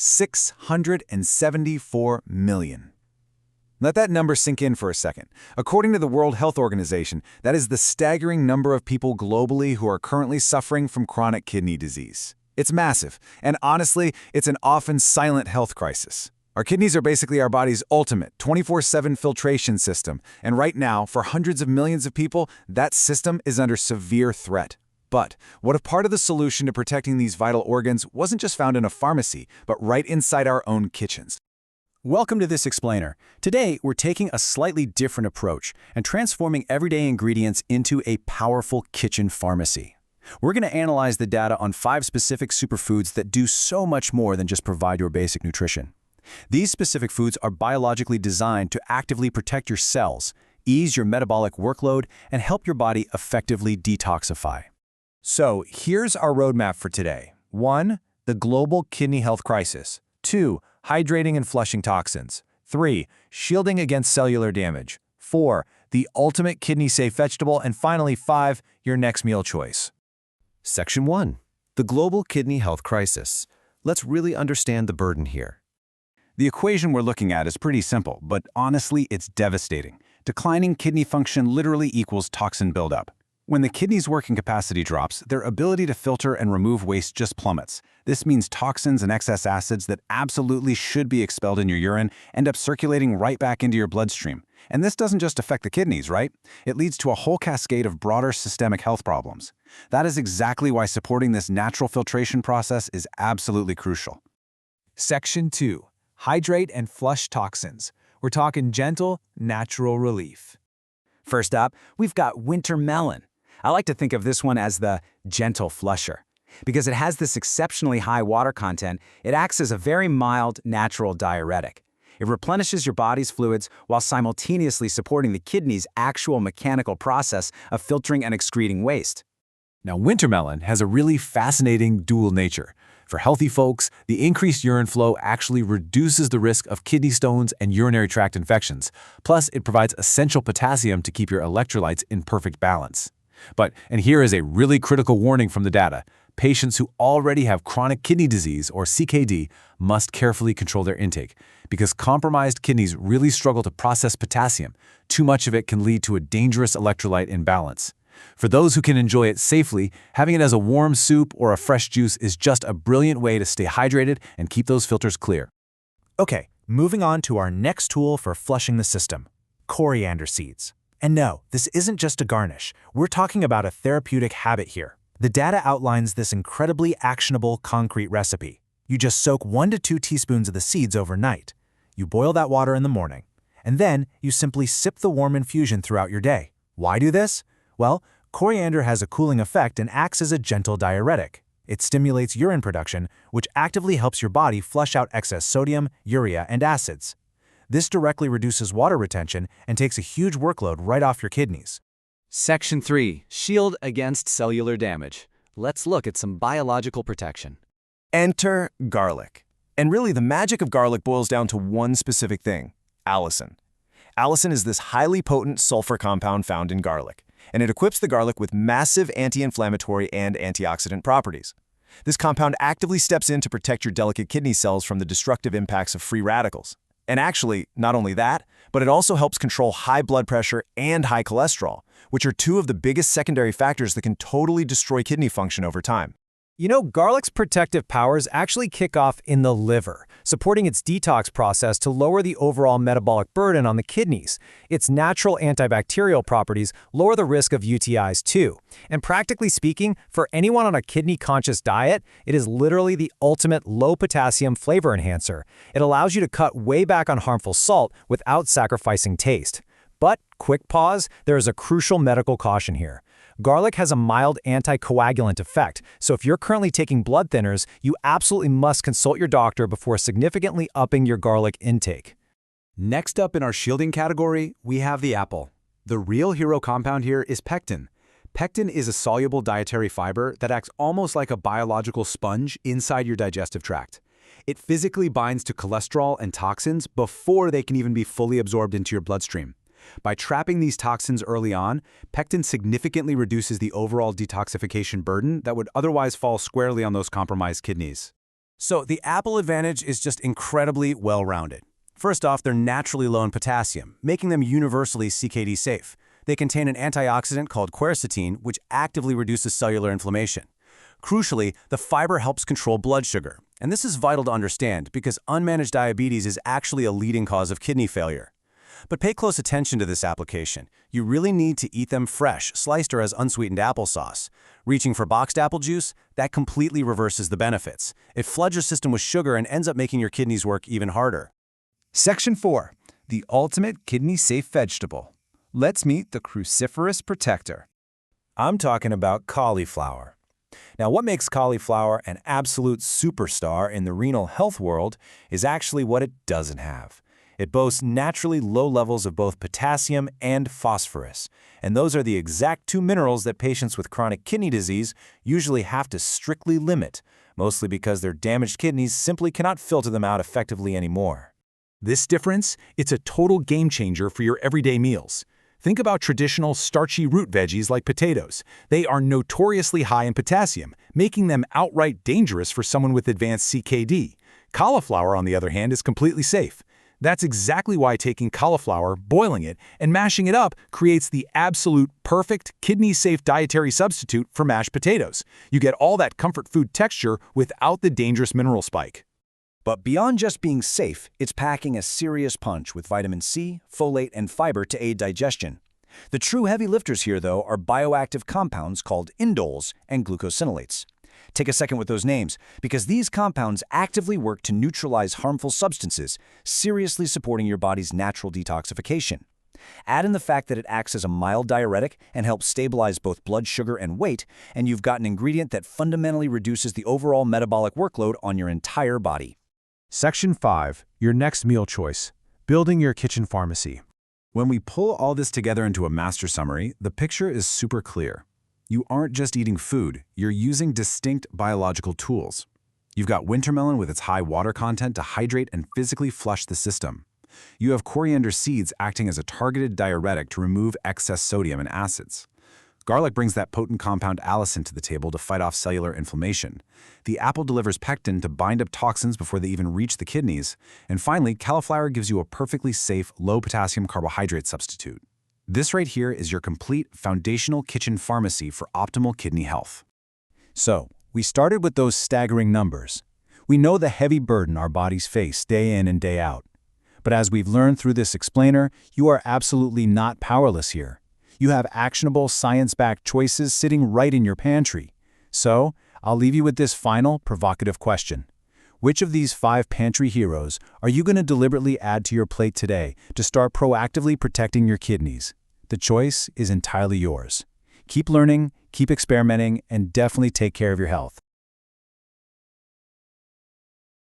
674 million. Let that number sink in for a second. According to the World Health Organization, that is the staggering number of people globally who are currently suffering from chronic kidney disease. It's massive, and honestly, it's an often silent health crisis. Our kidneys are basically our body's ultimate 24/7 filtration system, and right now, for hundreds of millions of people, that system is under severe threat. But what if part of the solution to protecting these vital organs wasn't just found in a pharmacy, but right inside our own kitchens? Welcome to This Explainer. Today, we're taking a slightly different approach and transforming everyday ingredients into a powerful kitchen pharmacy. We're going to analyze the data on 5 specific superfoods that do so much more than just provide your basic nutrition. These specific foods are biologically designed to actively protect your cells, ease your metabolic workload, and help your body effectively detoxify. So here's our roadmap for today. 1. The global kidney health crisis. 2. Hydrating and flushing toxins. 3. Shielding against cellular damage. 4. The ultimate kidney-safe vegetable. And finally, 5. Your next meal choice. Section 1. The global kidney health crisis. Let's really understand the burden here. The equation we're looking at is pretty simple, but honestly, it's devastating. Declining kidney function literally equals toxin buildup. When the kidney's working capacity drops, their ability to filter and remove waste just plummets. This means toxins and excess acids that absolutely should be expelled in your urine end up circulating right back into your bloodstream. And this doesn't just affect the kidneys, right? It leads to a whole cascade of broader systemic health problems. That is exactly why supporting this natural filtration process is absolutely crucial. Section 2. Hydrate and flush toxins. We're talking gentle, natural relief. First up, we've got winter melon. I like to think of this one as the gentle flusher. Because it has this exceptionally high water content, it acts as a very mild, natural diuretic. It replenishes your body's fluids while simultaneously supporting the kidney's actual mechanical process of filtering and excreting waste. Now, winter melon has a really fascinating dual nature. For healthy folks, the increased urine flow actually reduces the risk of kidney stones and urinary tract infections. Plus, it provides essential potassium to keep your electrolytes in perfect balance. And here is a really critical warning from the data. Patients who already have chronic kidney disease, or CKD, must carefully control their intake, because compromised kidneys really struggle to process potassium. Too much of it can lead to a dangerous electrolyte imbalance. For those who can enjoy it safely, having it as a warm soup or a fresh juice is just a brilliant way to stay hydrated and keep those filters clear. Okay, moving on to our next tool for flushing the system: coriander seeds. And no, this isn't just a garnish. We're talking about a therapeutic habit here. The data outlines this incredibly actionable, concrete recipe. You just soak 1 to 2 teaspoons of the seeds overnight. You boil that water in the morning, and then you simply sip the warm infusion throughout your day. Why do this? Well, coriander has a cooling effect and acts as a gentle diuretic. It stimulates urine production, which actively helps your body flush out excess sodium, urea, and acids. This directly reduces water retention and takes a huge workload right off your kidneys. Section 3. Shield against cellular damage. Let's look at some biological protection. Enter garlic. And really, the magic of garlic boils down to one specific thing: allicin. Allicin is this highly potent sulfur compound found in garlic, and it equips the garlic with massive anti-inflammatory and antioxidant properties. This compound actively steps in to protect your delicate kidney cells from the destructive impacts of free radicals. And actually, not only that, but it also helps control high blood pressure and high cholesterol, which are 2 of the biggest secondary factors that can totally destroy kidney function over time. You know, garlic's protective powers actually kick off in the liver, supporting its detox process to lower the overall metabolic burden on the kidneys. Its natural antibacterial properties lower the risk of UTIs too. And practically speaking, for anyone on a kidney-conscious diet, it is literally the ultimate low-potassium flavor enhancer. It allows you to cut way back on harmful salt without sacrificing taste. But, quick pause, there is a crucial medical caution here. Garlic has a mild anticoagulant effect, so if you're currently taking blood thinners, you absolutely must consult your doctor before significantly upping your garlic intake. Next up in our shielding category, we have the apple. The real hero compound here is pectin. Pectin is a soluble dietary fiber that acts almost like a biological sponge inside your digestive tract. It physically binds to cholesterol and toxins before they can even be fully absorbed into your bloodstream. By trapping these toxins early on, pectin significantly reduces the overall detoxification burden that would otherwise fall squarely on those compromised kidneys. So the apple advantage is just incredibly well-rounded. First off, they're naturally low in potassium, making them universally CKD safe. They contain an antioxidant called quercetin, which actively reduces cellular inflammation. Crucially, the fiber helps control blood sugar, and this is vital to understand because unmanaged diabetes is actually a leading cause of kidney failure. But pay close attention to this application. You really need to eat them fresh, sliced or as unsweetened applesauce. Reaching for boxed apple juice, that completely reverses the benefits. It floods your system with sugar and ends up making your kidneys work even harder. Section 4. The ultimate kidney-safe vegetable. Let's meet the cruciferous protector. I'm talking about cauliflower. Now, what makes cauliflower an absolute superstar in the renal health world is actually what it doesn't have. It boasts naturally low levels of both potassium and phosphorus, and those are the exact two minerals that patients with chronic kidney disease usually have to strictly limit, mostly because their damaged kidneys simply cannot filter them out effectively anymore. This difference, it's a total game changer for your everyday meals. Think about traditional starchy root veggies like potatoes. They are notoriously high in potassium, making them outright dangerous for someone with advanced CKD. Cauliflower, on the other hand, is completely safe. That's exactly why taking cauliflower, boiling it, and mashing it up creates the absolute perfect kidney-safe dietary substitute for mashed potatoes. You get all that comfort food texture without the dangerous mineral spike. But beyond just being safe, it's packing a serious punch with vitamin C, folate, and fiber to aid digestion. The true heavy lifters here, though, are bioactive compounds called indoles and glucosinolates. Take a second with those names, because these compounds actively work to neutralize harmful substances, seriously supporting your body's natural detoxification. Add in the fact that it acts as a mild diuretic and helps stabilize both blood sugar and weight, and you've got an ingredient that fundamentally reduces the overall metabolic workload on your entire body. Section 5. Your next meal choice. Building your kitchen pharmacy. When we pull all this together into a master summary, the picture is super clear. You aren't just eating food, you're using distinct biological tools. You've got wintermelon with its high water content to hydrate and physically flush the system. You have coriander seeds acting as a targeted diuretic to remove excess sodium and acids. Garlic brings that potent compound allicin to the table to fight off cellular inflammation. The apple delivers pectin to bind up toxins before they even reach the kidneys. And finally, cauliflower gives you a perfectly safe, low-potassium carbohydrate substitute. This right here is your complete foundational kitchen pharmacy for optimal kidney health. So, we started with those staggering numbers. We know the heavy burden our bodies face day in and day out. But as we've learned through this explainer, you are absolutely not powerless here. You have actionable, science-backed choices sitting right in your pantry. So, I'll leave you with this final, provocative question. Which of these 5 pantry heroes are you going to deliberately add to your plate today to start proactively protecting your kidneys? The choice is entirely yours. Keep learning, keep experimenting, and definitely take care of your health.